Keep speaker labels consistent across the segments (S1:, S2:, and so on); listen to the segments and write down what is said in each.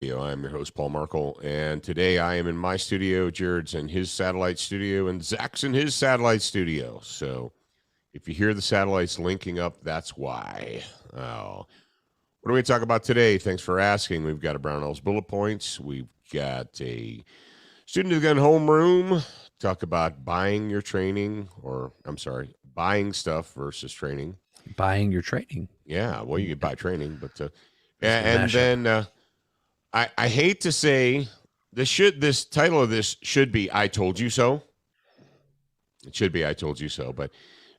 S1: I'm your host, Paul Markle, and today I am in my studio, Jared's in his satellite studio, and Zach's in his satellite studio. So if you hear the satellites linking up, that's why. Oh. What are we going to talk about today? Thanks for asking. We've got a Brownells Bullet Points. We've got a Student of the Gun Homeroom. Talk about buying your training, buying stuff versus training.
S2: Buying your training.
S1: Yeah, well, you could buy training, but and then I hate to say this title of this should be "I Told You So." It should be "I Told You So," but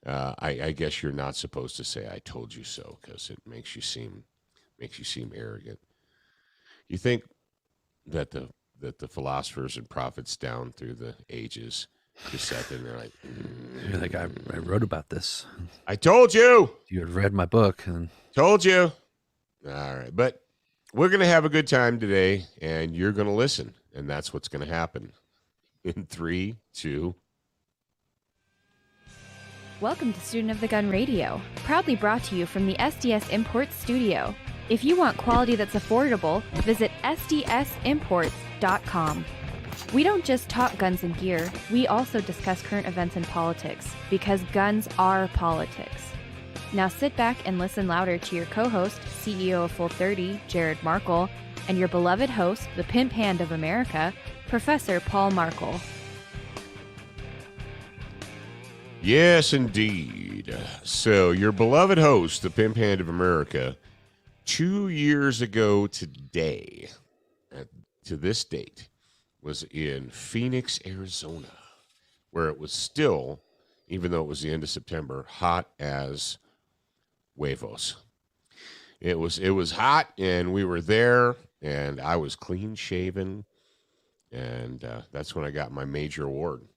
S1: I guess you're not supposed to say "I told you so" because it makes you seem arrogant. You think that the philosophers and prophets down through the ages just sat there and they're like,
S2: You're like, I wrote about this.
S1: I told you.
S2: You had read my book and
S1: told you. All right, but we're going to have a good time today, and you're going to listen, and that's what's going to happen. In 3, 2.
S3: Welcome to Student of the Gun Radio, proudly brought to you from the SDS Imports studio. If you want quality that's affordable, visit sdsimports.com. We don't just talk guns and gear, we also discuss current events and politics, because guns are politics. Now sit back and listen louder to your co-host, CEO of Full 30, Jared Markle, and your beloved host, the pimp hand of America, Professor Paul Markle.
S1: Yes, indeed. So your beloved host, the pimp hand of America, 2 years ago today, to this date, was in Phoenix, Arizona, where it was still, even though it was the end of September, hot as huevos. It was hot, and we were there, and I was clean shaven, and that's when I got my major award.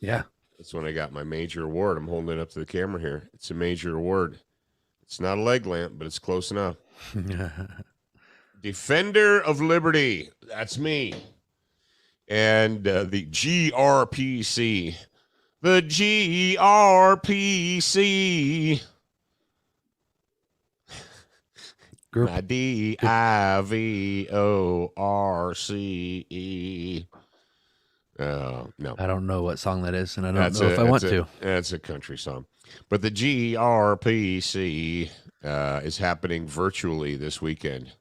S2: Yeah.
S1: That's when I got my major award. I'm holding it up to the camera here. It's a major award. It's not a leg lamp, but it's close enough. Defender of Liberty. That's me. And the GRPC. The GRPC.
S2: Group.
S1: DIVORCE. No.
S2: I don't know what song that is, and I don't know if I want to.
S1: That's a country song. But the GRPC is happening virtually this weekend.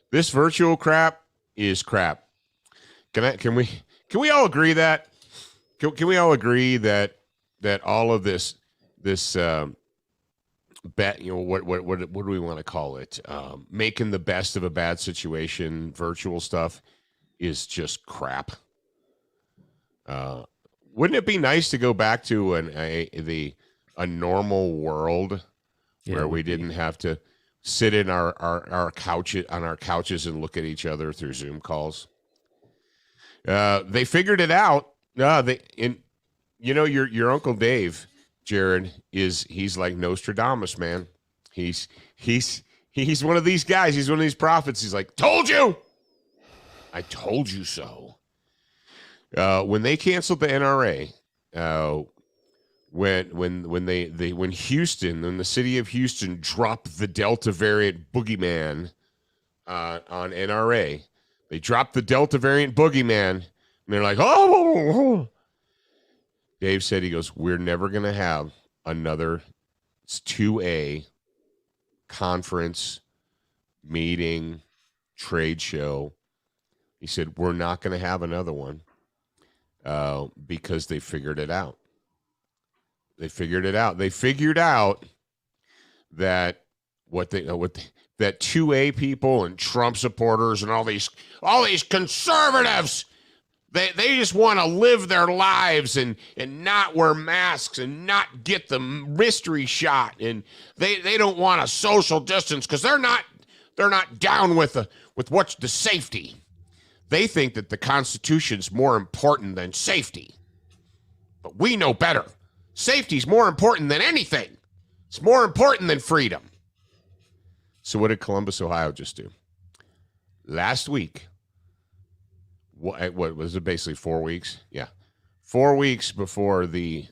S1: This virtual crap is crap. Can we all agree that? Can we all agree that all of this bet, what do we want to call it? Making the best of a bad situation, virtual stuff is just crap. Wouldn't it be nice to go back to a normal world where we didn't have to sit in our couches and look at each other through Zoom calls? They figured it out. Your Uncle Dave, Jared, he's like Nostradamus, man. He's one of these guys. He's one of these prophets. He's like, told you. I told you so. When they canceled the NRA, when the city of Houston dropped the Delta variant boogeyman on NRA, they dropped the Delta variant boogeyman, and they're like, oh. Dave said, he goes, we're never going to have another 2A conference, meeting, trade show. He said, we're not going to have another one because they figured it out. They figured it out. They figured out that that 2A people and Trump supporters and all these conservatives, They just want to live their lives and not wear masks and not get the mystery shot, and they don't want a social distance because they're not down with what's the safety. They think that the Constitution's more important than safety, but we know better. Safety's more important than anything. It's more important than freedom. So what did Columbus, Ohio just do? Last week, what was it, basically 4 weeks? Yeah. 4 weeks before the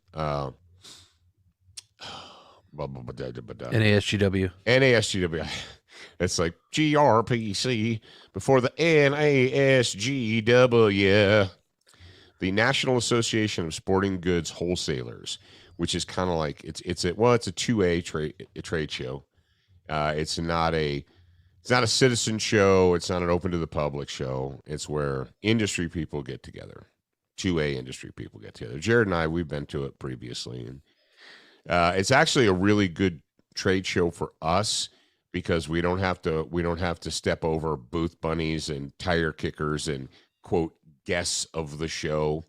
S2: NASGW.
S1: NASGW. It's like GRPC before the NASGW. The National Association of Sporting Goods Wholesalers, which is kind of like it's a 2A trade show. It's not a citizen show. It's not an open to the public show. It's where industry people get together. 2A industry people get together. Jared and I, we've been to it previously, and it's actually a really good trade show for us because we don't have to step over booth bunnies and tire kickers and quote guests of the show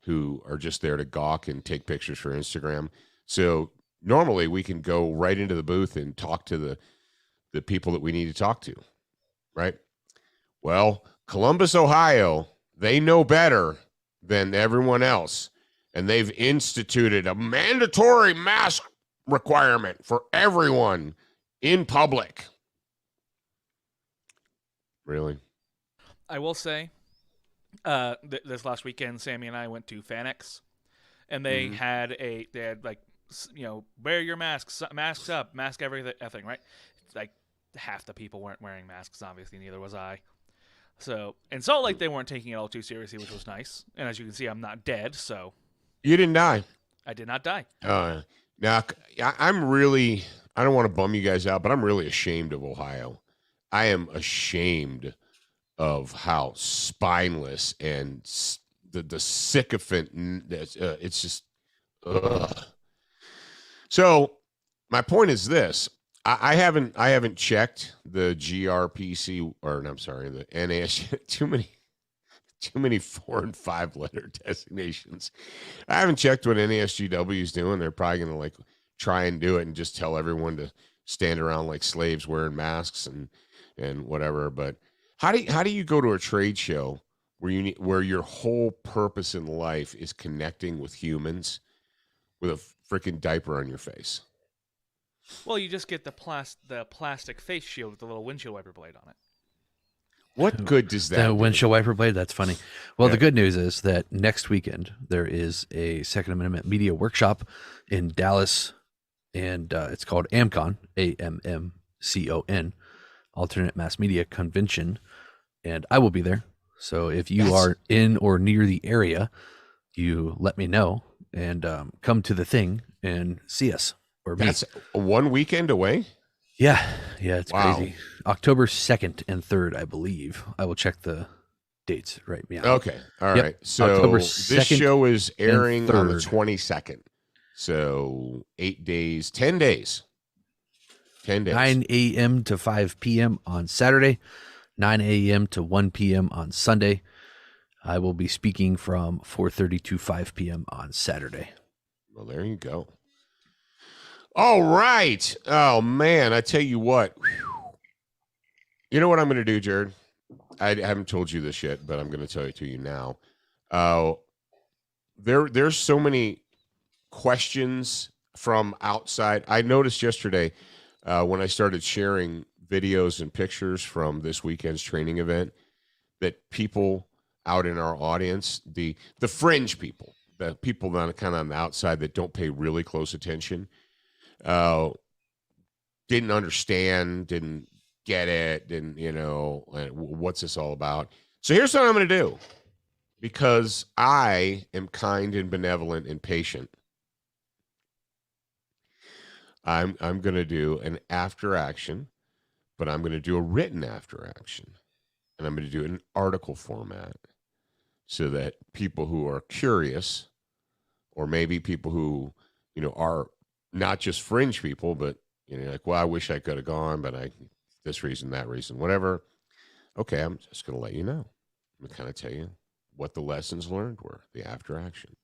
S1: who are just there to gawk and take pictures for Instagram. So normally we can go right into the booth and talk to the people that we need to talk to, right? Well, Columbus, Ohio, they know better than everyone else, and they've instituted a mandatory mask requirement for everyone in public. Really?
S4: I will say, this last weekend, Sammy and I went to FanX, and they had like, wear your masks up, mask everything, right? Like half the people weren't wearing masks. Obviously, neither was I. So, and Salt Lake, they weren't taking it all too seriously, which was nice. And as you can see, I'm not dead, so.
S1: You didn't die.
S4: I did not die.
S1: Now, I'm really, I don't want to bum you guys out, but I'm really ashamed of Ohio. I am ashamed of how spineless and the sycophant, it's just, ugh. So my point is this. I haven't checked the GRPC the NAS. Too many 4 and 5 letter designations. I haven't checked what NASGW is doing. They're probably gonna like try and do it and just tell everyone to stand around like slaves wearing masks and whatever. But how do you go to a trade show where your whole purpose in life is connecting with humans with a freaking diaper on your face?
S4: Well, you just get the plastic face shield with the little windshield wiper blade on it.
S1: What good does that
S2: do?
S1: The
S2: windshield wiper blade? That's funny. Well, The good news is that next weekend there is a Second Amendment media workshop in Dallas, and it's called AMCON, AMMCON, Alternate Mass Media Convention, and I will be there. So if you are in or near the area, you let me know and come to the thing and see us.
S1: That's 1 weekend away?
S2: Yeah, it's crazy. October 2nd and 3rd, I believe. I will check the dates right now.
S1: Okay, all right. So
S2: October
S1: this
S2: 2nd
S1: show is airing on the 22nd. So 8 days, 10 days. 10 days.
S2: 9 a.m. to 5 p.m. on Saturday, 9 a.m. to 1 p.m. on Sunday. I will be speaking from 4:30 to 5 p.m. on Saturday.
S1: Well, there you go. All right. Oh, man. I tell you what. You know what I'm going to do, Jared? I haven't told you this yet, but I'm going to tell it to you now. There's so many questions from outside. I noticed yesterday when I started sharing videos and pictures from this weekend's training event that people out in our audience, the fringe people, the people that are kind of on the outside that don't pay really close attention, didn't understand, didn't get it, didn't, what's this all about? So here's what I'm going to do. Because I am kind and benevolent and patient, I'm going to do an after action, but I'm going to do a written after action. And I'm going to do it in article format so that people who are curious, or maybe people who, are not just fringe people, but, like, well, I wish I could have gone, but this reason, that reason, whatever. Okay, I'm just going to let you know. I'm going to kind of tell you what the lessons learned were, the after action.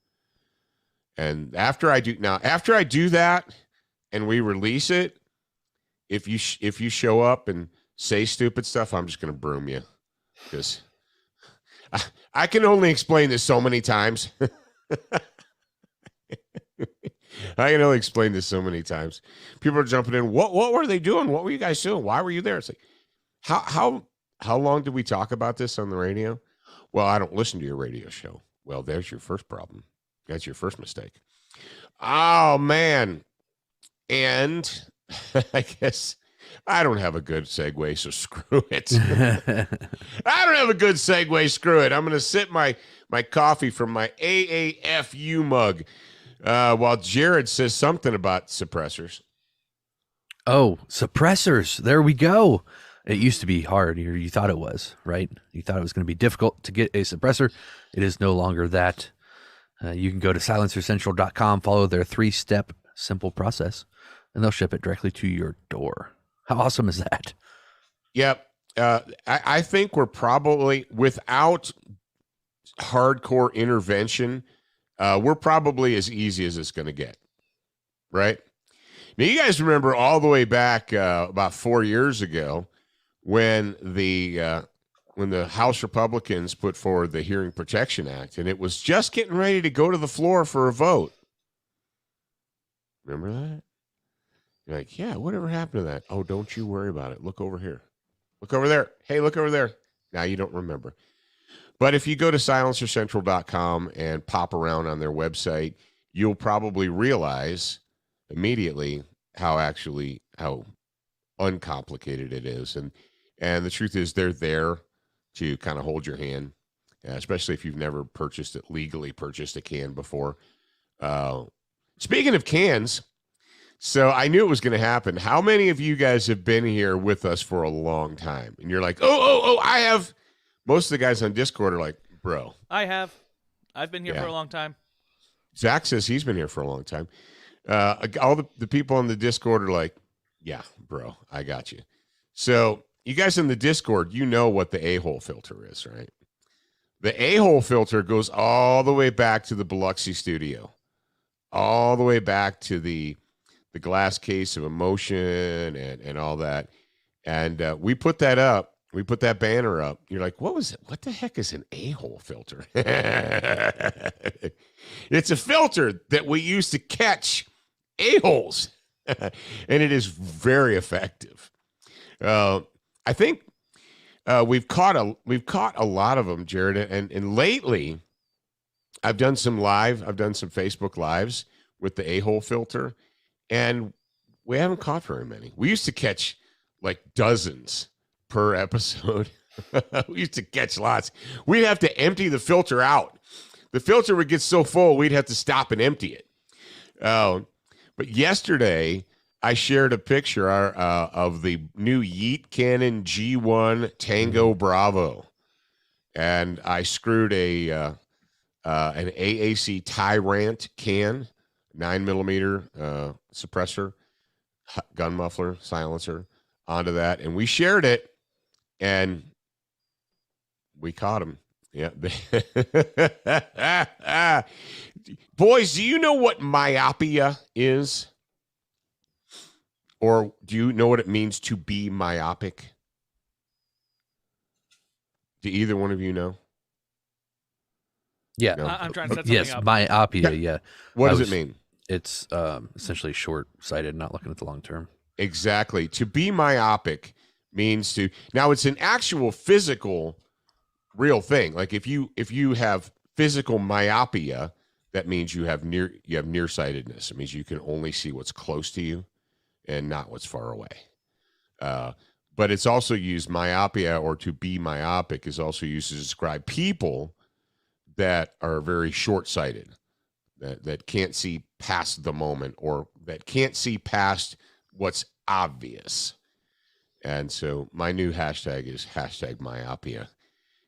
S1: And after I do that and we release it, if you show up and say stupid stuff, I'm just going to broom you. Because I can only explain this so many times. I can only explain this so many times. People are jumping in. What were they doing? What were you guys doing? Why were you there? It's like, how long did we talk about this on the radio? Well, I don't listen to your radio show. Well, there's your first problem. That's your first mistake. Oh, man. And I guess I don't have a good segue, so screw it. I don't have a good segue, screw it. I'm going to sip my coffee from my AAFU mug while Jared says something about suppressors.
S2: Oh, suppressors. There we go. It used to be hard. You thought it was, right? You thought it was going to be difficult to get a suppressor. It is no longer that. You can go to silencercentral.com, follow their 3-step simple process, and they'll ship it directly to your door. How awesome is that?
S1: Yep. I think we're probably, without hardcore intervention, we're probably as easy as it's going to get, right? Now, you guys remember all the way back about 4 years ago when the House Republicans put forward the Hearing Protection Act, and it was just getting ready to go to the floor for a vote. Remember that? You're like, yeah, whatever happened to that? Oh, don't you worry about it. Look over here. Look over there. Hey, look over there. Now you don't remember. But if you go to silencercentral.com and pop around on their website, you'll probably realize immediately how uncomplicated it is. And the truth is they're there to kind of hold your hand, especially if you've never legally purchased a can before. Speaking of cans, so I knew it was going to happen. How many of you guys have been here with us for a long time? And you're like, oh, I have. Most of the guys on Discord are like, bro.
S4: I have. I've been here for a long time.
S1: Zach says he's been here for a long time. All the people on the Discord are like, yeah, bro, I got you. So you guys in the Discord, you know what the a-hole filter is, right? The a-hole filter goes all the way back to the Biloxi studio, all the way back to the glass case of emotion and all that. And we put that up. We put that banner up. You're like, what was it? What the heck is an a-hole filter? It's a filter that we use to catch a-holes. And it is very effective. I think we've caught a lot of them, Jared. And lately, I've done some Facebook lives with the a-hole filter, and we haven't caught very many. We used to catch like dozens per episode. We used to catch lots. We'd have to empty the filter out. The filter would get so full, we'd have to stop and empty it. But yesterday, I shared a picture of the new Yeet Cannon G1 Tango Bravo, and I screwed an AAC Tyrant can, 9mm suppressor, gun muffler, silencer onto that, and we shared it, and we caught him. Yeah. Boys, do you know what myopia is? Or do you know what it means to be myopic? Do either one of you know?
S2: Yeah.
S1: No?
S4: I'm trying to set something
S2: Yes,
S4: up.
S2: myopia, yeah.
S1: What does it mean?
S2: It's essentially short-sighted, not looking at the long term.
S1: Exactly. To be myopic means to... Now, it's an actual physical, real thing. Like if you have physical myopia, that means you have nearsightedness. It means you can only see what's close to you and not what's far away. But it's also used, myopia, or to be myopic is also used to describe people that are very short-sighted, that can't see past the moment, or that can't see past what's obvious. And so my new hashtag is #myopia,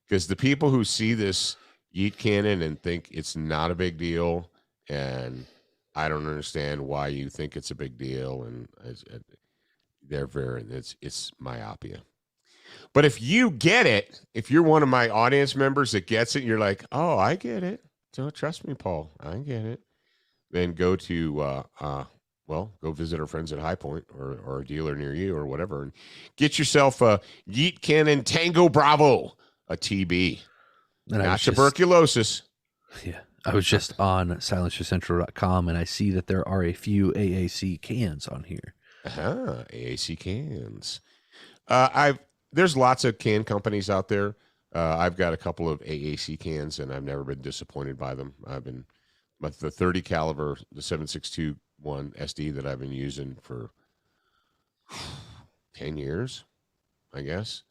S1: because the people who see this Yeet Cannon and think it's not a big deal, and I don't understand why you think it's a big deal, and it's myopia. But if you get it, if you're one of my audience members that gets it, you're like, oh, I get it. Don't trust me, Paul. I get it. Then go to go visit our friends at High Point or a dealer near you or whatever, and get yourself a Yeet Cannon Tango Bravo, a TB, not tuberculosis.
S2: Yeah. I was just on silencercentral.com, and I see that there are a few AAC cans on here.
S1: AAC cans. There's lots of can companies out there. I've got a couple of AAC cans, and I've never been disappointed by them. The 30 caliber, the 7.62 one SD that I've been using for 10 years, I guess.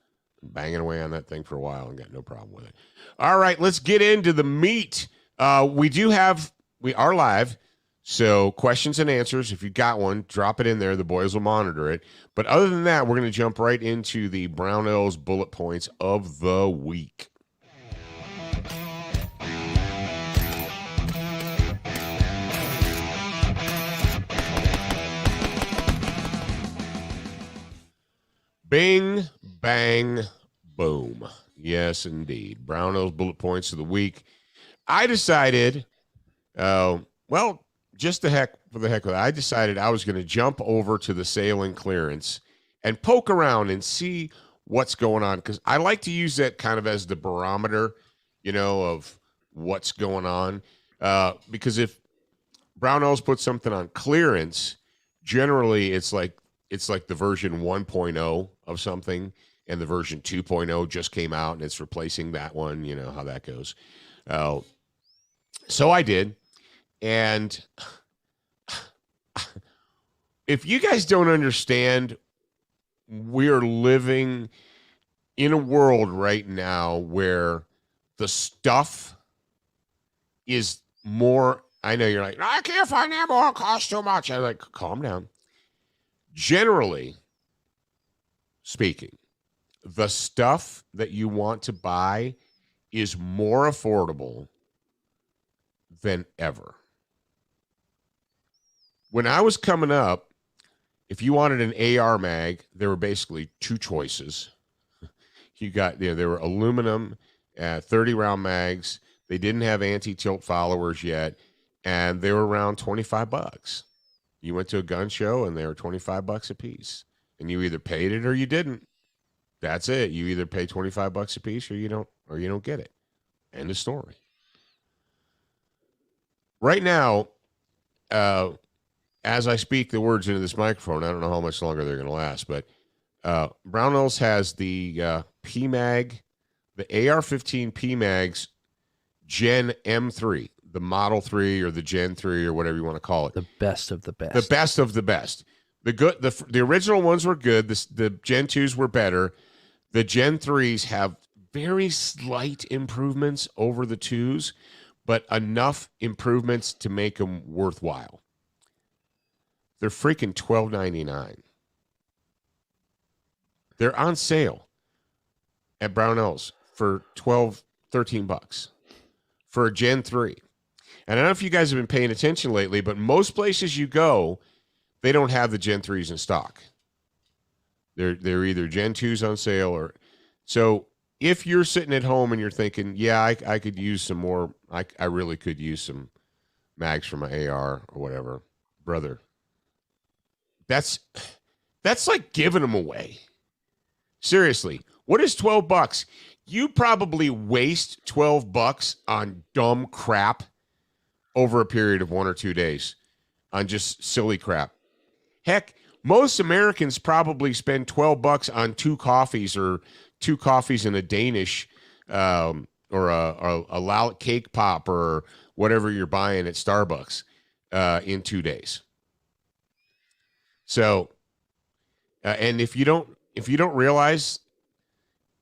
S1: Banging away on that thing for a while and got no problem with it. All right, let's get into the meat. We are live, so questions and answers. If you got one, drop it in there. The boys will monitor it. But other than that, we're going to jump right into the Brownell's bullet points of the week. Bing, bang, boom. Yes, indeed. Brownell's bullet points of the week. I decided, just for the heck of it, I decided I was going to jump over to the sale and clearance and poke around and see what's going on, because I like to use that kind of as the barometer, of what's going on. Because if Brownell's put something on clearance, generally it's like the version 1.0 of something, and the version 2.0 just came out and it's replacing that one. You know how that goes. So I did. And if you guys don't understand, we're living in a world right now where the stuff is more. I know you're like, I can't find ammo, it costs too much. I'm like, calm down. Generally speaking, the stuff that you want to buy is more affordable than ever. When I was coming up, if you wanted an AR mag, there were basically two choices. You got, there were aluminum 30-round mags. They didn't have anti-tilt followers yet, and they were around $25. You went to a gun show and they were $25 a piece, and you either paid it or you didn't. That's it. You either pay $25 a piece or you don't get it. End of story. Right now, as I speak the words into this microphone, I don't know how much longer they're going to last, but Brownell's has the PMag, the AR-15 PMags Gen M3. The Model 3 or the Gen 3 or whatever you want to call it.
S2: The best of the best.
S1: The best of the best. The original ones were good. The Gen 2s were better. The Gen 3s have very slight improvements over the 2s, but enough improvements to make them worthwhile. They're freaking $12.99. They're on sale at Brownell's for $13 for a Gen 3. And I don't know if you guys have been paying attention lately, but most places you go, they don't have the Gen 3s in stock. They're either Gen 2s on sale or so. If you're sitting at home and you're thinking, yeah, I could use some more, I really could use some mags for my AR or whatever, brother. That's like giving them away. Seriously, what is $12? You probably waste $12 on dumb crap over a period of 1 or 2 days on just silly crap. Heck, most Americans probably spend $12 on 2 coffees or 2 coffees and a Danish or a Lallet cake pop or whatever you're buying at Starbucks in 2 days. So, and if you don't realize,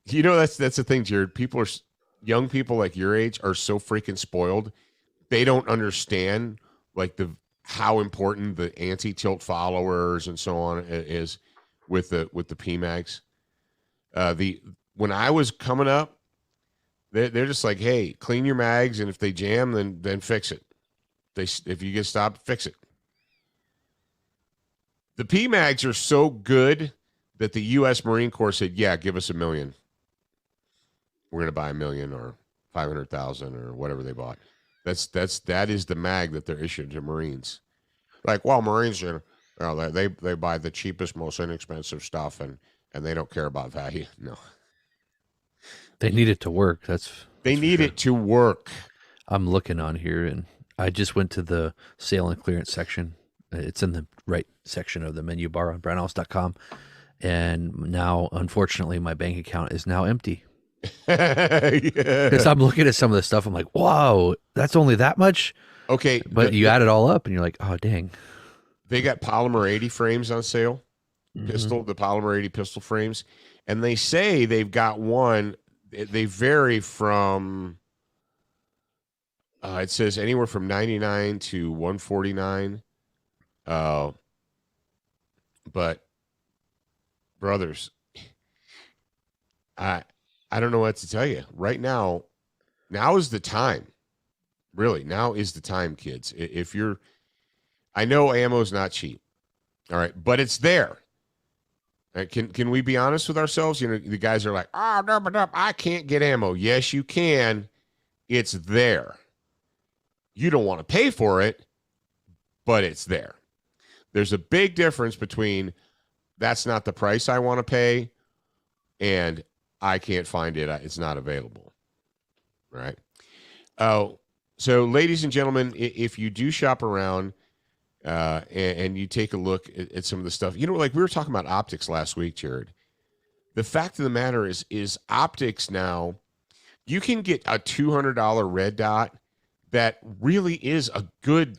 S1: that's the thing, Jared. Young people like your age are so freaking spoiled. They don't understand how important the anti-tilt followers and so on is with the PMags. When I was coming up, they're just like, hey, clean your mags, and if they jam, then fix it. If you get stopped, fix it. The PMags are so good that the U.S. Marine Corps said, yeah, give us $1 million. We're going to buy $1 million or 500,000 or whatever they bought. That is the mag that they're issuing to Marines. Like, well, Marines, they buy the cheapest, most inexpensive stuff, and they don't care about value. No,
S2: they need it to work.
S1: They need it to work.
S2: I'm looking on here, and I just went to the sale and clearance section. It's in the right section of the menu bar on brownells.com, and now, unfortunately, my bank account is now empty. Because I'm looking at some of the stuff, I'm like, wow, that's only that much.
S1: Okay,
S2: but you add it all up, and you're like, oh dang.
S1: They got polymer 80 frames on sale.
S2: Mhm.
S1: The polymer 80 pistol frames. And they say they've got one. They vary from, it says anywhere from 99 to 149. But brothers, I don't know what to tell you. Right now is the time. Really, now is the time, kids. If you're, I know ammo's not cheap. All right, but it's there. Can we be honest with ourselves? You know, the guys are like, I can't get ammo. Yes, you can. It's there. You don't want to pay for it, but it's there. There's a big difference between that's not the price I want to pay and I can't find it. It's not available. All right. So, ladies and gentlemen, if you do shop around and you take a look at some of the stuff, you know, like we were talking about optics last week, Jared. The fact of the matter is optics now, you can get a $200 red dot that really is a good,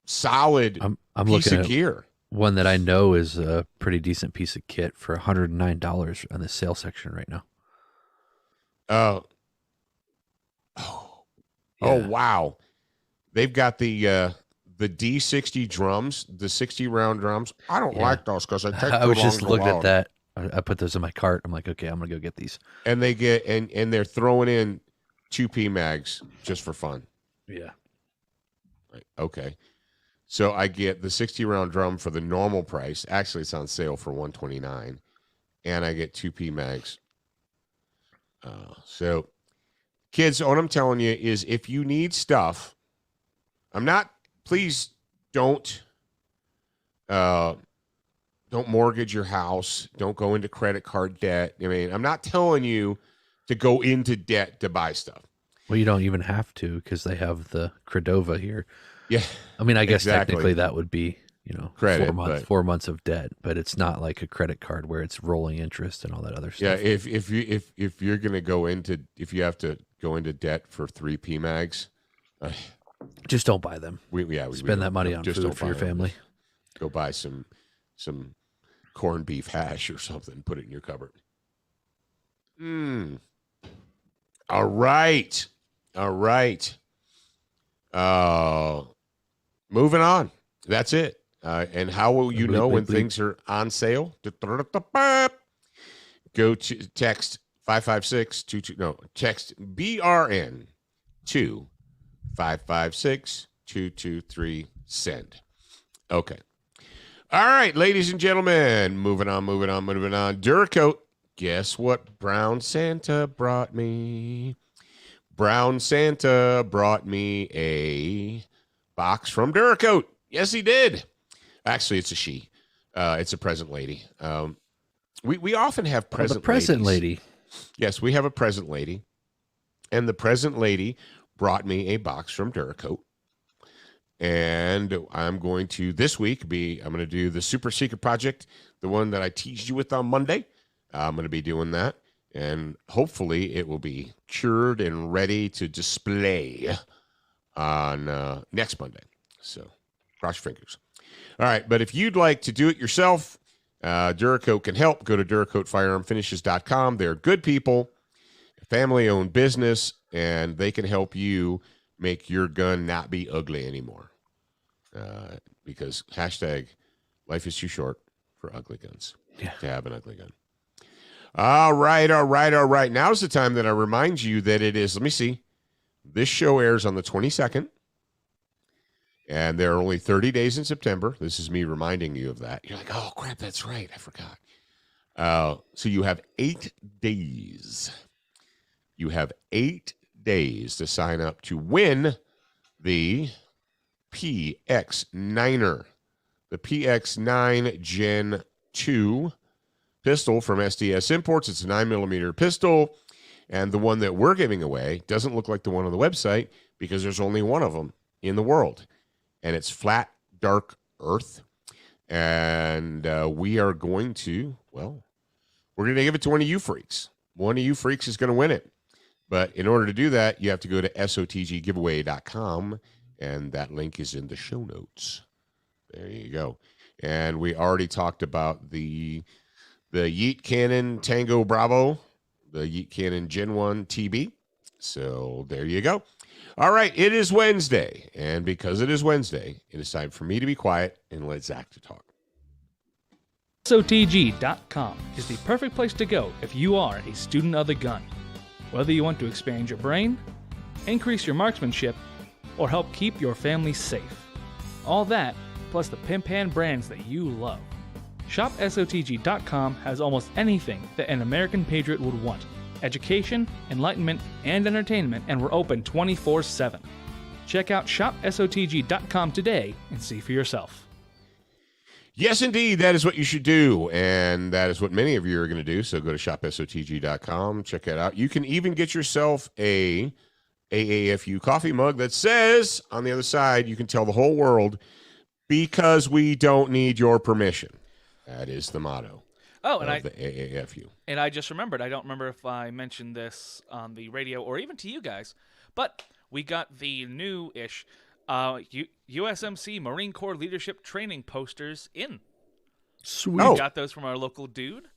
S1: solid
S2: I'm
S1: piece
S2: looking
S1: of
S2: at
S1: gear.
S2: one that I know is a pretty decent piece of kit for $109 on the sale section right now.
S1: Oh, wow. They've got the D60 drums, the 60 round drums. I don't like those because I take
S2: I was
S1: too
S2: just
S1: long to
S2: looking at
S1: load.
S2: that. I put those in my cart. I'm like, okay, I'm gonna go get these.
S1: And they get and they're throwing in 2P mags just for fun.
S2: Yeah.
S1: Right. Okay. So I get the 60 round drum for the normal price. Actually, it's on sale for $129, and I get 2P mags. So, kids, what I'm telling you is, if you need stuff, please don't mortgage your house. Don't go into credit card debt. I mean, I'm not telling you to go into debt to buy stuff.
S2: Well, you don't even have to because they have the Credova here.
S1: Yeah.
S2: I mean, I guess
S1: exactly.
S2: technically that would be, you know,
S1: Credit,
S2: 4 months of debt, but it's not like a credit card where it's rolling interest and all that other
S1: Yeah,
S2: stuff.
S1: if you're gonna if you have to go into debt for 3P mags,
S2: just don't buy them.
S1: We
S2: Spend that money on
S1: just
S2: food
S1: don't
S2: for your
S1: buy them.
S2: family.
S1: Go buy some corned beef hash or something. Put it in your cupboard. All right. Moving on. That's it. And how will you know when things are on sale? Go to text 55622. No, text BRN to 556-223 send. Okay. All right, ladies and gentlemen, moving on. Duracoat. Guess what Brown Santa brought me? Brown Santa brought me a box from Duracoat. Yes, he did. Actually, it's a she. It's a present lady. We often have present
S2: lady.
S1: Yes, we have a present lady. And the present lady brought me a box from Duracoat. And I'm going to, this week, I'm going to do the Super Secret Project, the one that I teased you with on Monday. I'm going to be doing that. And hopefully it will be cured and ready to display on next Monday. So cross your fingers. All right. But if you'd like to do it yourself, Duracoat can help. Go to DuracoatFirearmFinishes.com. They're good people, family-owned business, and they can help you make your gun not be ugly anymore. Because hashtag life is too short for ugly guns.
S2: Yeah.
S1: To have an ugly gun. All right. Now's the time that I remind you that it is, let me see. This show airs on the 22nd. And there are only 30 days in September. This is me reminding you of that. You're like, oh, crap, that's right. I forgot. So you have 8 days. You have 8 days to sign up to win the PX9er. The PX9 Gen 2 pistol from SDS Imports. It's a 9mm pistol. And the one that we're giving away doesn't look like the one on the website because there's only one of them in the world. And it's flat, dark earth. And we are going to, we're going to give it to one of you freaks. One of you freaks is going to win it. But in order to do that, you have to go to SOTGgiveaway.com, and that link is in the show notes. There you go. And we already talked about the Yeet Cannon Tango Bravo, the Yeet Cannon Gen 1 TB. So there you go. All right, it is Wednesday. And because it is Wednesday, it is time for me to be quiet and let Zach to talk.
S4: SOTG.com is the perfect place to go if you are a student of the gun. Whether you want to expand your brain, increase your marksmanship, or help keep your family safe. All that, plus the pimp hand brands that you love. ShopSOTG.com has almost anything that an American patriot would want. Education, enlightenment, and entertainment, and we're open 24/7. Check out ShopSOTG.com today and see for yourself.
S1: Yes, indeed, that is what you should do, and that is what many of you are going to do, so go to shopsotg.com, check that out. You can even get yourself a AAFU coffee mug that says, on the other side, you can tell the whole world, because we don't need your permission. That is the motto.
S4: Oh, and
S1: the AAFU.
S4: And I just remembered, I don't remember if I mentioned this on the radio or even to you guys, but we got the new-ish USMC Marine Corps Leadership Training posters in.
S2: Sweet.
S4: We got those from our local dude,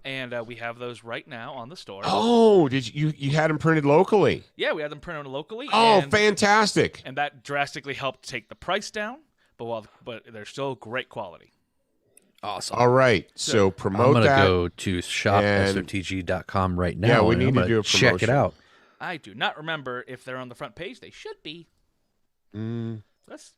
S4: and we have those right now on the store.
S1: Oh, did you had them printed locally?
S4: Yeah, we had them printed locally.
S1: Oh,
S4: and,
S1: fantastic.
S4: And that drastically helped take the price down, but they're still great quality.
S2: Awesome.
S1: All right, so promote
S2: I'm
S1: that.
S2: going to go to shopsotg.com right now.
S1: Yeah, we
S2: and
S1: need
S2: I'm
S1: to
S2: gonna
S1: do a
S2: check it
S1: promotion.
S2: out.
S4: I do not remember if they're on the front page. They should be. Let's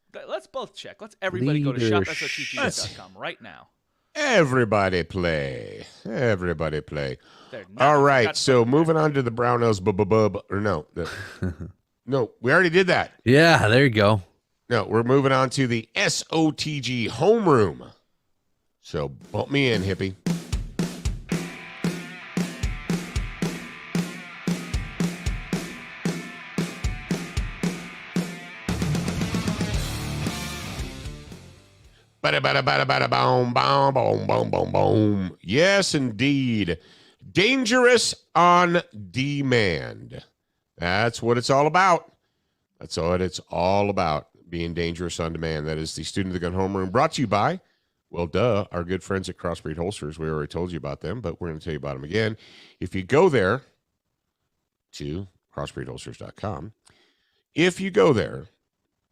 S4: both check. Let's everybody go to shopsotg.com right now.
S1: Everybody play. Everybody play.
S4: They're not-
S1: All
S4: I
S1: right,
S4: forgot to
S1: so
S4: put them
S1: moving on to the Brownells, or no. No, we already did that.
S2: Yeah, there you go.
S1: No, we're moving on to the SOTG homeroom. So bump me in, hippie. Bada bada bada bada boom boom boom boom boom boom. Yes, indeed. Dangerous on demand. That's what it's all about. That's what it's all about. Being dangerous on demand. That is the Student of the Gun Homeroom, brought to you by, well, duh, our good friends at Crossbreed Holsters. We already told you about them, but we're going to tell you about them again. If you go there to crossbreedholsters.com, if you go there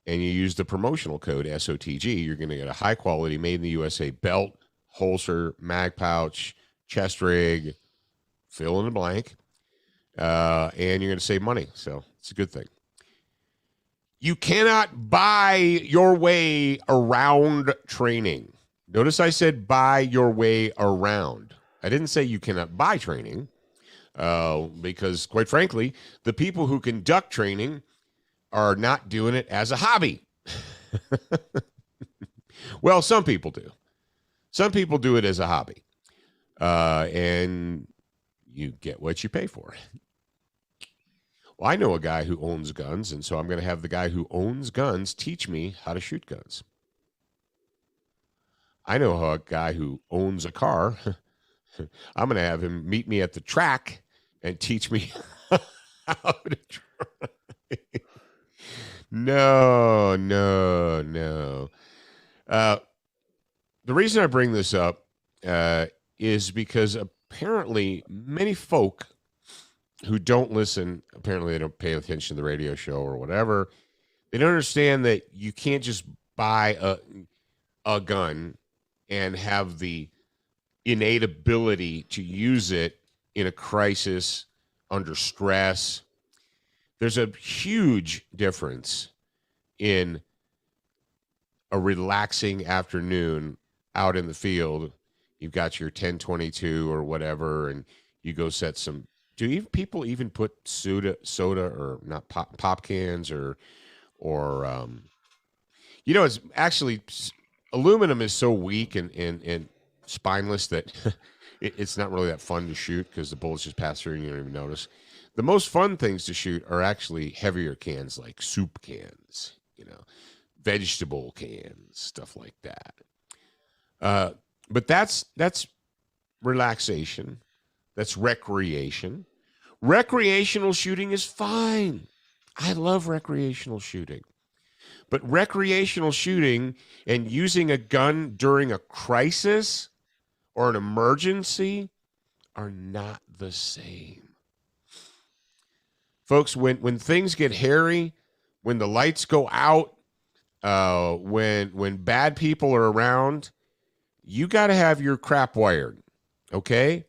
S1: and you use the promotional code SOTG, you're going to get a high-quality, made-in-the-USA belt, holster, mag pouch, chest rig, fill in the blank, and you're going to save money. So it's a good thing. You cannot buy your way around training. Notice I said buy your way around. I didn't say you cannot buy training, because, quite frankly, the people who conduct training are not doing it as a hobby. Well, some people do. Some people do it as a hobby. And you get what you pay for. Well, I know a guy who owns guns, and so I'm going to have the guy who owns guns teach me how to shoot guns. I know a guy who owns a car. I'm going to have him meet me at the track and teach me how to drive. No. The reason I bring this up is because apparently many folk who don't listen, apparently they don't pay attention to the radio show or whatever, they don't understand that you can't just buy a gun and have the innate ability to use it in a crisis, under stress. There's a huge difference in a relaxing afternoon out in the field. You've got your 1022 or whatever, and you go set some. Do people even put soda or not pop cans or it's actually aluminum is so weak and spineless that it's not really that fun to shoot because the bullets just pass through and you don't even notice. The most fun things to shoot are actually heavier cans, like soup cans, vegetable cans, stuff like that. But that's relaxation. That's recreation. Recreational shooting is fine. I love recreational shooting. But recreational shooting and using a gun during a crisis or an emergency are not the same. Folks, when things get hairy, when the lights go out, when bad people are around, you got to have your crap wired, okay?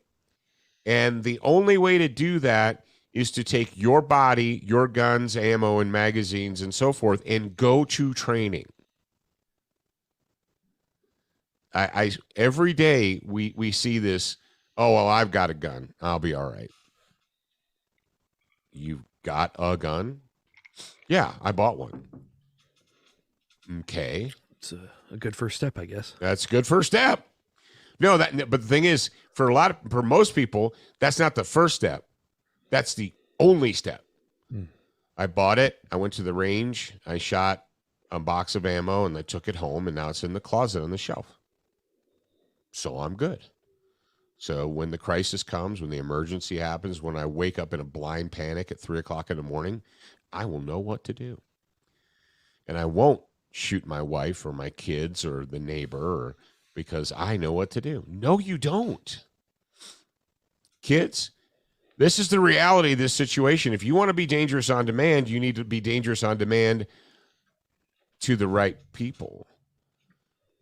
S1: And the only way to do that is to take your body, your guns, ammo, and magazines and so forth and go to training. I every day we see this, oh, well, I've got a gun. I'll be all right. You've got a gun? Yeah, I bought one. Okay.
S2: It's a good first step, I guess.
S1: That's a good first step. No, but the thing is, for most people, that's not the first step. That's the only step. I bought it. I went to the range. I shot a box of ammo, and I took it home, and now it's in the closet on the shelf. So I'm good. So when the crisis comes, when the emergency happens, when I wake up in a blind panic at 3 o'clock in the morning, I will know what to do. And I won't shoot my wife or my kids or the neighbor because I know what to do. No, you don't. Kids, this is the reality of this situation. If you want to be dangerous on demand, you need to be dangerous on demand to the right people.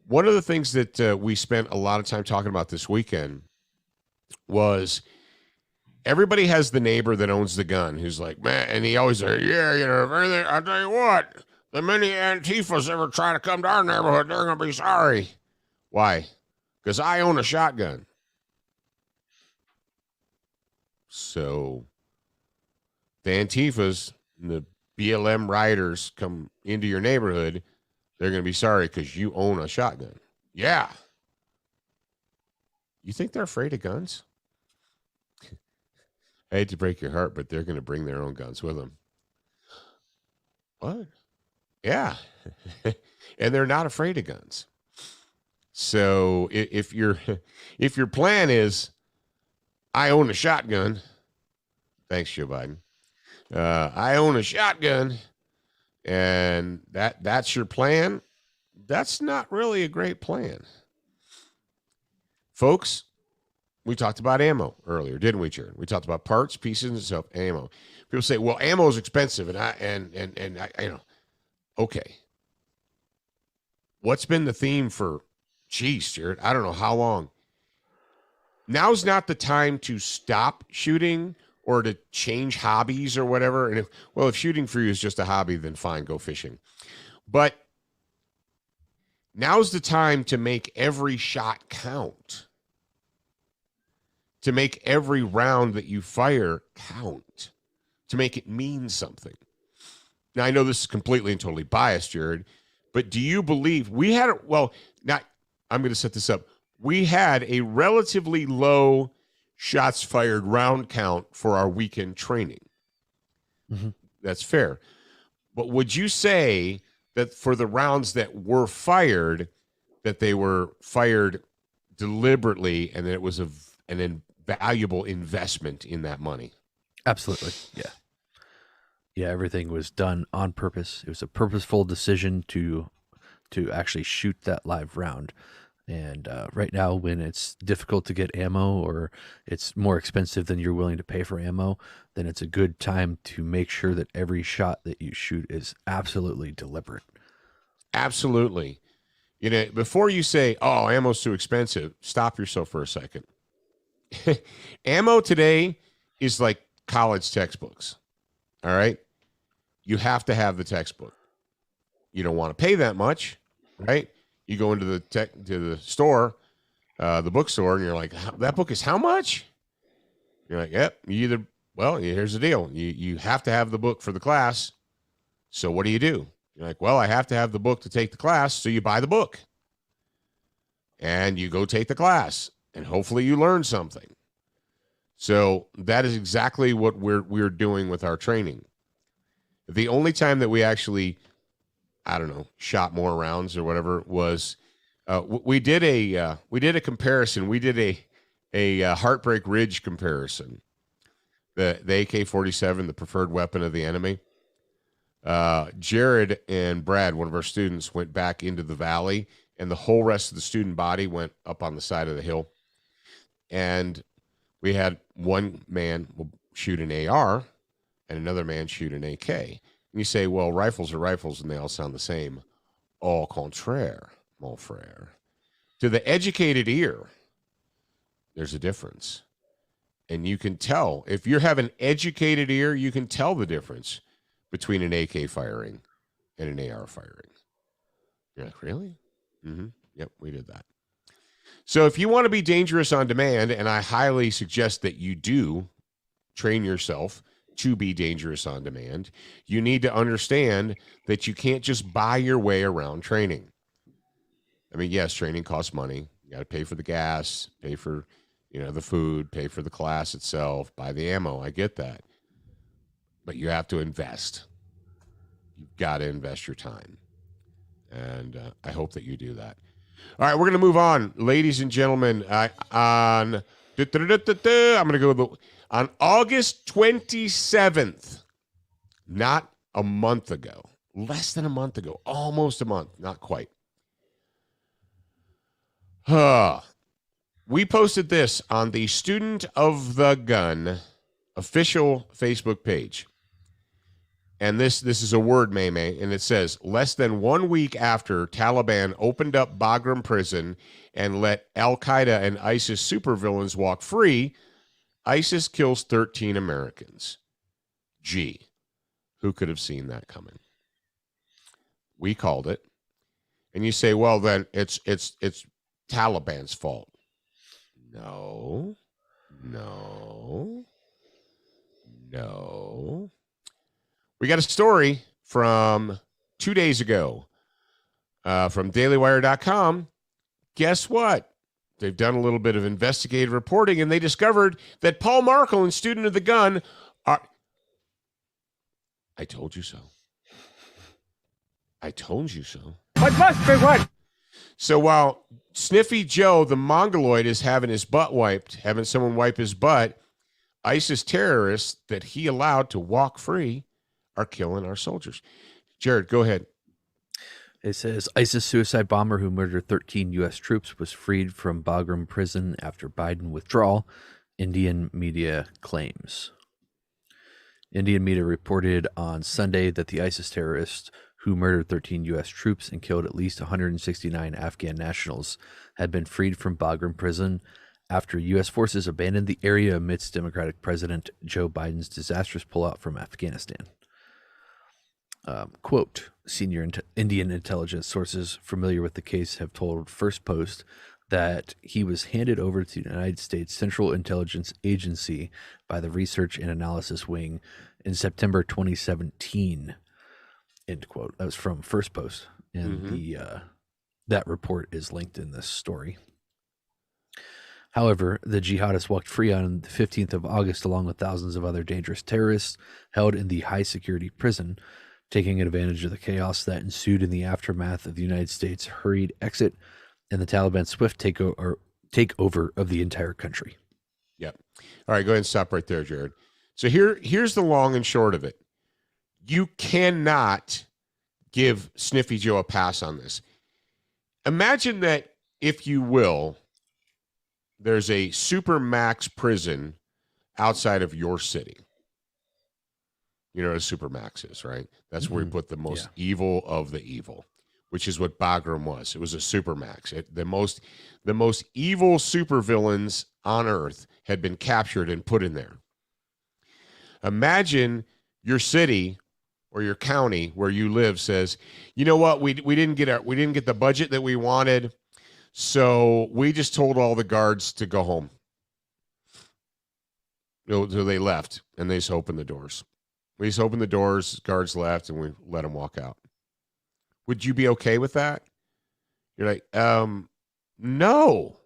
S1: One of the things that we spent a lot of time talking about this weekend was everybody has the neighbor that owns the gun who's like, man, and he always says, yeah, you know, if anything, I'll tell you what, the many Antifas ever try to come to our neighborhood, they're going to be sorry. Why? Because I own a shotgun. So the Antifas and the BLM rioters come into your neighborhood, they're going to be sorry because you own a shotgun. Yeah. You think they're afraid of guns? I hate to break your heart, but they're going to bring their own guns with them. What? Yeah. And they're not afraid of guns. So if your plan is, I own a shotgun. Thanks, Joe Biden. I own a shotgun, and that's your plan. That's not really a great plan. Folks, we talked about ammo earlier, didn't we, Jared? We talked about parts, pieces, and stuff, ammo. People say, well, ammo is expensive, and I you know, okay. What's been the theme for, geez, Jared, I don't know how long. Now's not the time to stop shooting or to change hobbies or whatever. And if shooting for you is just a hobby, then fine, go fishing. But now's the time to make every shot count. To make every round that you fire count. To make it mean something. Now, I know this is completely and totally biased, Jared, but do you believe we had, I'm going to set this up. We had a relatively low shots fired round count for our weekend training. Mm-hmm. That's fair. But would you say that for the rounds that were fired, that they were fired deliberately and that it was an invaluable investment in that money?
S2: Absolutely. Yeah. Yeah, everything was done on purpose. It was a purposeful decision to actually shoot that live round. And right now, when it's difficult to get ammo or it's more expensive than you're willing to pay for ammo, then it's a good time to make sure that every shot that you shoot is absolutely deliberate.
S1: Absolutely. You know, before you say, oh, ammo's too expensive, stop yourself for a second. Ammo today is like college textbooks. All right? You have to have the textbook. You don't want to pay that much, right? You go into the store, the bookstore, and you're like, that book is how much? You're like, yep. Here's the deal. You have to have the book for the class. So what do? You're like, well, I have to have the book to take the class. So you buy the book. And you go take the class. And hopefully you learn something. So that is exactly what we're doing with our training. The only time that we actually, shot more rounds or whatever was we did a comparison. We did a Heartbreak Ridge comparison. The AK-47, the preferred weapon of the enemy. Jared and Brad, one of our students, went back into the valley, and the whole rest of the student body went up on the side of the hill. And we had one man shoot an AR and another man shoot an AK. And you say, well, rifles are rifles and they all sound the same. Au contraire, mon frère. To the educated ear, there's a difference. And you can tell. If you have an educated ear, you can tell the difference between an AK firing and an AR firing. You're like, really? Mm-hmm. Yep, we did that. So if you want to be dangerous on demand, and I highly suggest that you do train yourself to be dangerous on demand, you need to understand that you can't just buy your way around training. I mean, yes, training costs money. You got to pay for the gas, pay for, the food, pay for the class itself, buy the ammo. I get that. But you have to invest. You've got to invest your time. And I hope that you do that. All right, we're going to move on. Ladies and gentlemen, I'm going to go on August 27th, not a month ago, less than a month ago, almost a month, not quite. We posted this on the Student of the Gun official Facebook page. And this is a word, May, and it says, less than 1 week after Taliban opened up Bagram prison and let Al-Qaeda and ISIS supervillains walk free, ISIS kills 13 Americans. Gee, who could have seen that coming? We called it. And you say, well, then it's Taliban's fault. No. We got a story from 2 days ago from dailywire.com. Guess what? They've done a little bit of investigative reporting, and they discovered that Paul Markle and Student of the Gun are... I told you so. I told you so.
S5: What must be what?
S1: So while Sniffy Joe, the Mongoloid, is having his butt wiped, having someone wipe his butt, ISIS terrorists that he allowed to walk free are killing our soldiers. Jared, go ahead.
S2: It says ISIS suicide bomber who murdered 13 U.S. troops was freed from Bagram prison after Biden withdrawal, Indian media claims. Indian media reported on Sunday that the ISIS terrorist who murdered 13 U.S. troops and killed at least 169 Afghan nationals had been freed from Bagram prison after U.S. forces abandoned the area amidst Democratic President Joe Biden's disastrous pullout from Afghanistan. Quote, senior Indian intelligence sources familiar with the case have told First Post that he was handed over to the United States Central Intelligence Agency by the Research and Analysis Wing in September 2017. End quote. That was from First Post, and that report is linked in this story. However, the jihadists walked free on the 15th of August along with thousands of other dangerous terrorists held in the high-security prison, taking advantage of the chaos that ensued in the aftermath of the United States' hurried exit and the Taliban's swift takeover of the entire country.
S1: Yep. All right, go ahead and stop right there, Jared. So here's the long and short of it. You cannot give Sniffy Joe a pass on this. Imagine that, if you will, there's a supermax prison outside of your city. You know what a supermax is, right? That's where we put the most evil of the evil, which is what Bagram was. It was a supermax. The most evil supervillains on Earth had been captured and put in there. Imagine your city or your county where you live says, you know what, we didn't get the budget that we wanted, so we just told all the guards to go home. So they left, and they just opened the doors. We just opened the doors, guards left, and we let them walk out. Would you be okay with that? You're like, no.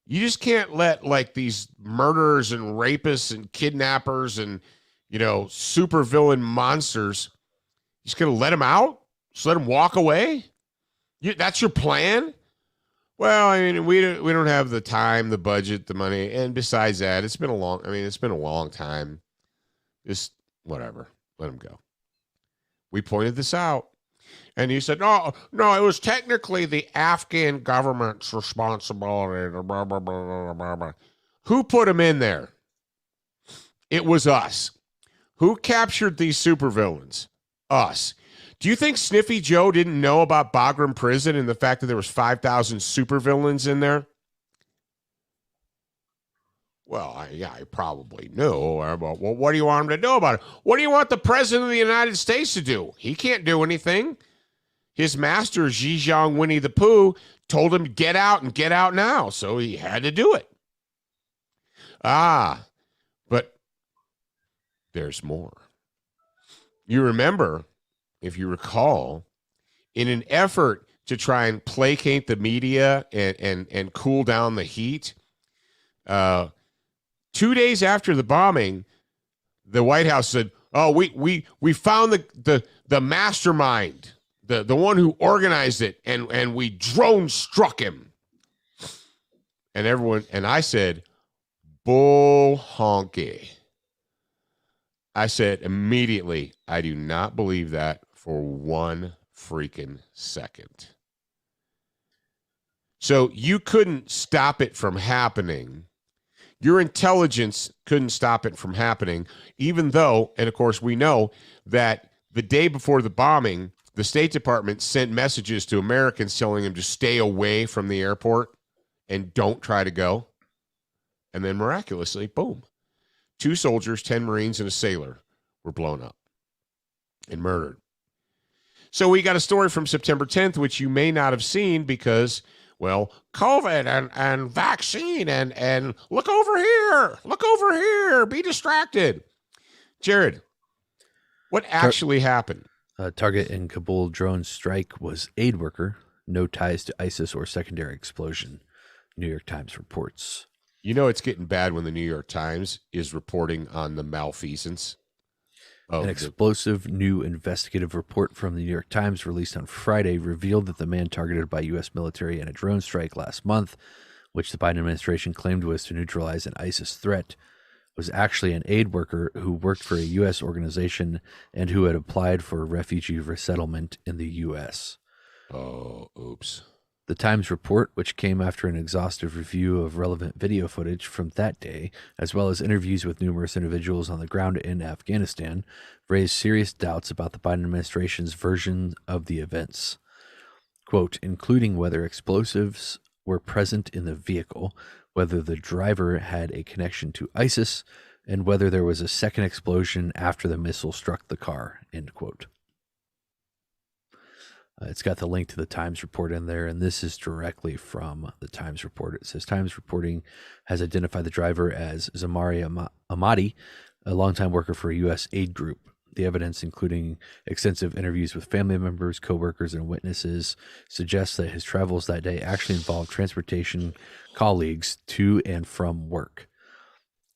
S1: You just can't let like these murderers and rapists and kidnappers and, supervillain monsters, you're just going to let them out? Just let them walk away? That's your plan? Well, I mean, we don't have the time, the budget, the money, and besides that, it's been a long time. Just whatever. Let them go. We pointed this out. And he said, no, it was technically the Afghan government's responsibility. Blah, blah, blah, blah, blah. Who put him in there? It was us. Who captured these supervillains? Us. Do you think Sniffy Joe didn't know about Bagram Prison and the fact that there was 5,000 supervillains in there? Well, I probably knew. Well, what do you want him to do about it? What do you want the President of the United States to do? He can't do anything. His master, Zhejiang Winnie the Pooh, told him to get out and get out now, so he had to do it. But there's more. You remember, if you recall, in an effort to try and placate the media and cool down the heat, 2 days after the bombing, the White House said, "Oh, we found the mastermind, the one who organized it, and we drone struck him." And I said, "Bull honky." I said immediately, I do not believe that for one freaking second. So you couldn't stop it from happening. Your intelligence couldn't stop it from happening, even though, and of course we know that the day before the bombing, the State Department sent messages to Americans telling them to stay away from the airport and don't try to go. And then miraculously, boom, 2 soldiers, 10 Marines, and a sailor were blown up and murdered. So we got a story from September 10th, which you may not have seen because, well, COVID and vaccine and look over here, be distracted. Jared, what actually happened?
S2: Target in Kabul drone strike was aid worker, no ties to ISIS or secondary explosion, New York Times reports.
S1: You know it's getting bad when the New York Times is reporting on the malfeasance.
S2: An explosive new investigative report from the New York Times released on Friday revealed that the man targeted by U.S. military in a drone strike last month, which the Biden administration claimed was to neutralize an ISIS threat, was actually an aid worker who worked for a U.S. organization and who had applied for refugee resettlement in the U.S.
S1: Oh, oops.
S2: The Times report, which came after an exhaustive review of relevant video footage from that day, as well as interviews with numerous individuals on the ground in Afghanistan, raised serious doubts about the Biden administration's version of the events. Quote, including whether explosives were present in the vehicle, whether the driver had a connection to ISIS, and whether there was a second explosion after the missile struck the car, end quote. It's got the link to the Times report in there, and this is directly from the Times report. It says Times reporting has identified the driver as Zamari Ahmadi, a longtime worker for a U.S. aid group. The evidence, including extensive interviews with family members, coworkers, and witnesses, suggests that his travels that day actually involved transportation colleagues to and from work.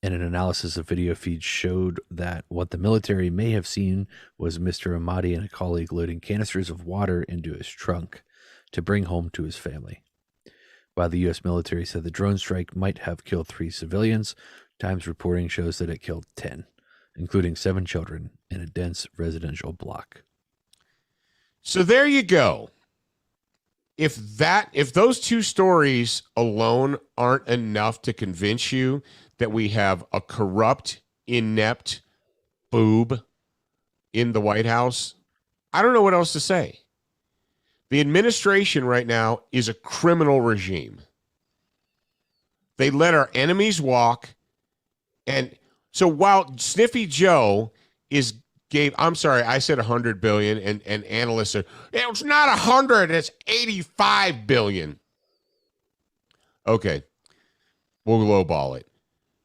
S2: And an analysis of video feeds showed that what the military may have seen was Mr. Ahmadi and a colleague loading canisters of water into his trunk to bring home to his family. While the U.S. military said the drone strike might have killed 3 civilians, Times reporting shows that it killed 10, including 7 children in a dense residential block.
S1: So there you go. If those 2 stories alone aren't enough to convince you that we have a corrupt, inept boob in the White House, I don't know what else to say. The administration right now is a criminal regime. They let our enemies walk. And so while Sniffy Joe I'm sorry, I said 100 billion and analysts are, it's not 100, it's 85 billion. Okay. We'll lowball it.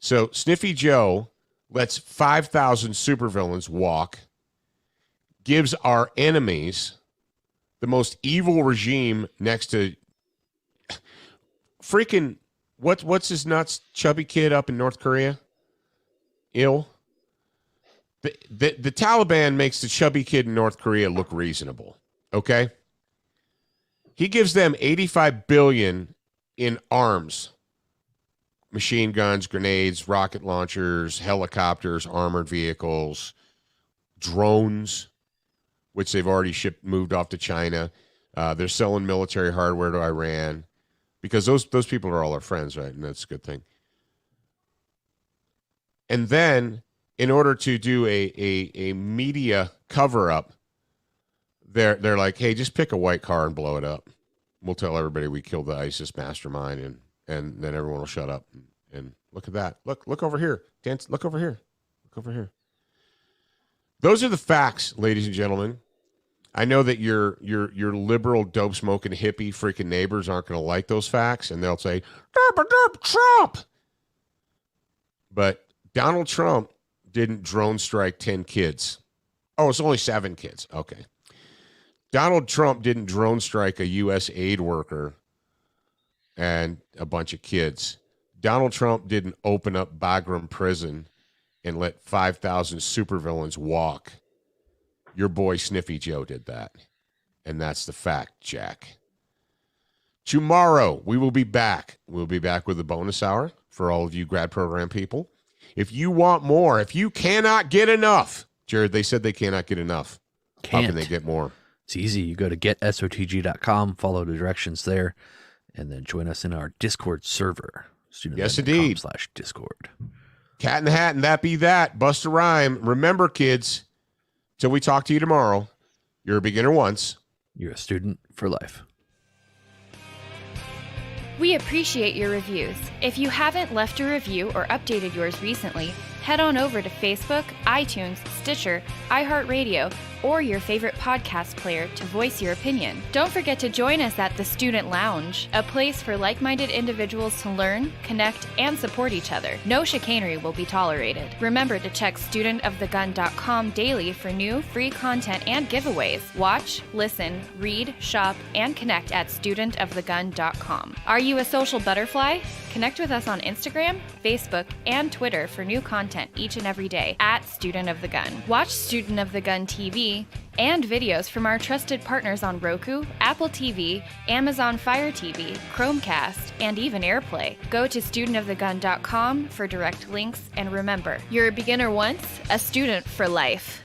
S1: So Sniffy Joe lets 5,000 supervillains walk, gives our enemies the most evil regime next to freaking what's his nuts chubby kid up in North Korea? The Taliban makes the chubby kid in North Korea look reasonable. Okay? He gives them 85 billion in arms. Machine guns, grenades, rocket launchers, helicopters, armored vehicles, drones. which they've already moved off to China. They're selling military hardware to Iran because those people are all our friends, right? And that's a good thing. And then, in order to do a media cover-up, they're like, hey, just pick a white car and blow it up. We'll tell everybody we killed the ISIS mastermind, and then everyone will shut up. And look at that. Look over here. Dance. Look over here. Look over here. Those are the facts, ladies and gentlemen. I know that your liberal, dope-smoking, hippie freaking neighbors aren't going to like those facts, and they'll say, Trump! But Donald Trump didn't drone strike 10 kids. Oh, it's only 7 kids. Okay. Donald Trump didn't drone strike a U.S. aid worker and a bunch of kids. Donald Trump didn't open up Bagram prison and let 5,000 supervillains walk. Your boy Sniffy Joe did that. And that's the fact, Jack. Tomorrow, we will be back. We'll be back with a bonus hour for all of you grad program people. If you want more, if you cannot get enough, Jared, they said they cannot get enough. How can they get more?
S2: It's easy. You go to getsotg.com, follow the directions there, and then join us in our Discord server.
S1: Yes, indeed.
S2: /Discord.
S1: Cat in the Hat, and that be that. Bust a rhyme. Remember, kids, till we talk to you tomorrow, you're a beginner once.
S2: You're a student for life.
S3: We appreciate your reviews. If you haven't left a review or updated yours recently, head on over to Facebook, iTunes, Stitcher, iHeartRadio, or your favorite podcast player to voice your opinion. Don't forget to join us at the Student Lounge, a place for like-minded individuals to learn, connect, and support each other. No chicanery will be tolerated. Remember to check studentofthegun.com daily for new, free content and giveaways. Watch, listen, read, shop, and connect at studentofthegun.com. Are you a social butterfly? Connect with us on Instagram, Facebook, and Twitter for new content each and every day at Student of the Gun. Watch Student of the Gun TV and videos from our trusted partners on Roku, Apple TV, Amazon Fire TV, Chromecast, and even AirPlay. Go to studentofthegun.com for direct links, and remember, you're a beginner once, a student for life.